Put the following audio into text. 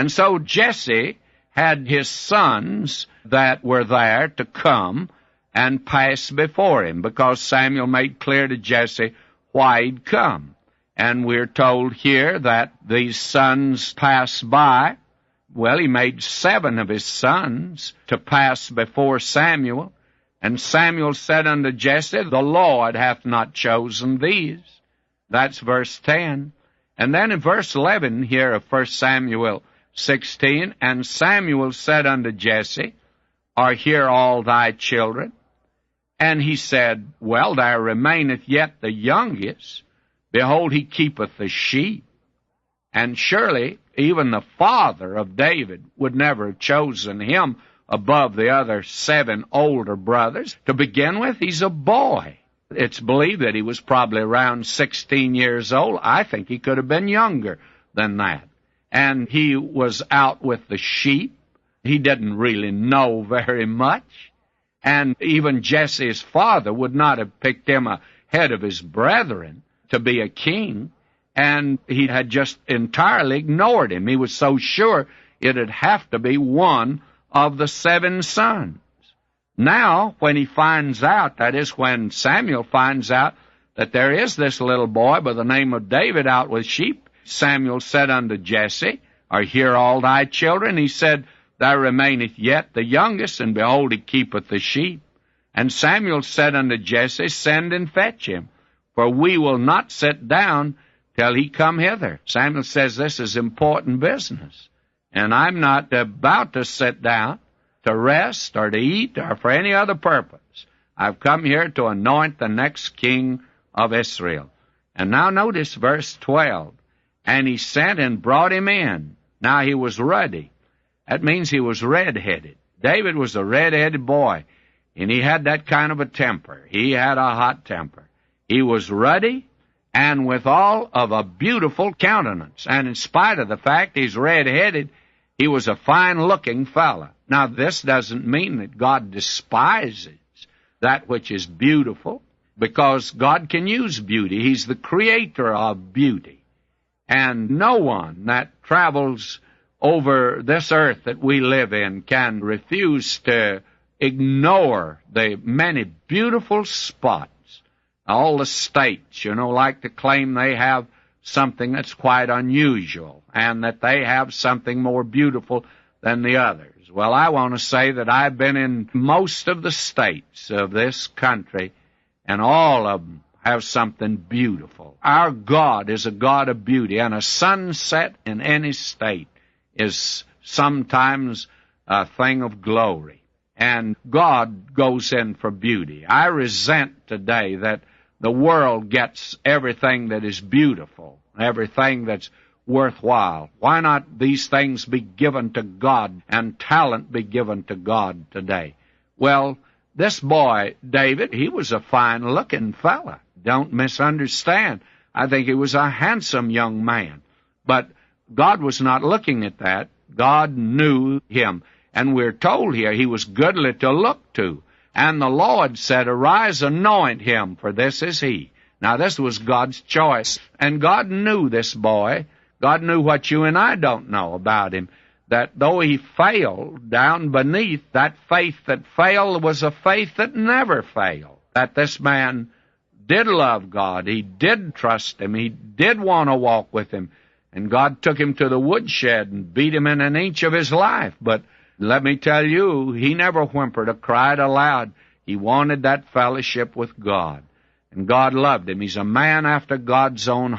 And so Jesse had his sons that were there to come and pass before him, because Samuel made clear to Jesse why he'd come. And we're told here that these sons passed by. Well, he made 7 of his sons to pass before Samuel. And Samuel said unto Jesse, the Lord hath not chosen these. That's verse 10. And then in verse 11 here of 1 Samuel 16, and Samuel said unto Jesse, are here all thy children? And he said, well, there remaineth yet the youngest. Behold, he keepeth the sheep. And surely even the father of David would never have chosen him above the other 7 older brothers. To begin with, he's a boy. It's believed that he was probably around 16 years old. I think he could have been younger than that. And he was out with the sheep. He didn't really know very much. And even Jesse's father would not have picked him ahead of his brethren to be a king. And he had just entirely ignored him. He was so sure it'd have to be one of the 7 sons. Now, when he finds out, that is, when Samuel finds out that there is this little boy by the name of David out with sheep, Samuel said unto Jesse, are here all thy children? He said, there remaineth yet the youngest, and behold, he keepeth the sheep. And Samuel said unto Jesse, send and fetch him, for we will not sit down till he come hither. Samuel says, this is important business, and I'm not about to sit down to rest or to eat or for any other purpose. I've come here to anoint the next king of Israel. And now notice verse 12. And he sent and brought him in. Now he was ruddy. That means he was red-headed. David was a red-headed boy, and he had that kind of a temper. He had a hot temper. He was ruddy and withal of a beautiful countenance. And in spite of the fact he's red-headed, he was a fine-looking fellow. Now, this doesn't mean that God despises that which is beautiful, because God can use beauty. He's the creator of beauty. And no one that travels over this earth that we live in can refuse to ignore the many beautiful spots. All the states, like to claim they have something that's quite unusual and that they have something more beautiful than the others. Well, I want to say that I've been in most of the states of this country, and all of them have something beautiful. Our God is a God of beauty, and a sunset in any state is sometimes a thing of glory. And God goes in for beauty. I resent today that the world gets everything that is beautiful, everything that's worthwhile. Why not these things be given to God and talent be given to God today? Well, this boy, David, he was a fine-looking fella. Don't misunderstand. I think he was a handsome young man. But God was not looking at that. God knew him. And we're told here he was goodly to look to. And the Lord said, arise, anoint him, for this is he. Now, this was God's choice. And God knew this boy. God knew what you and I don't know about him, that though he failed down beneath, that faith that failed was a faith that never failed, that this man did love God, he did trust him, he did want to walk with him, and God took him to the woodshed and beat him in an inch of his life. But let me tell you, he never whimpered or cried aloud. He wanted that fellowship with God, and God loved him. He's a man after God's own heart.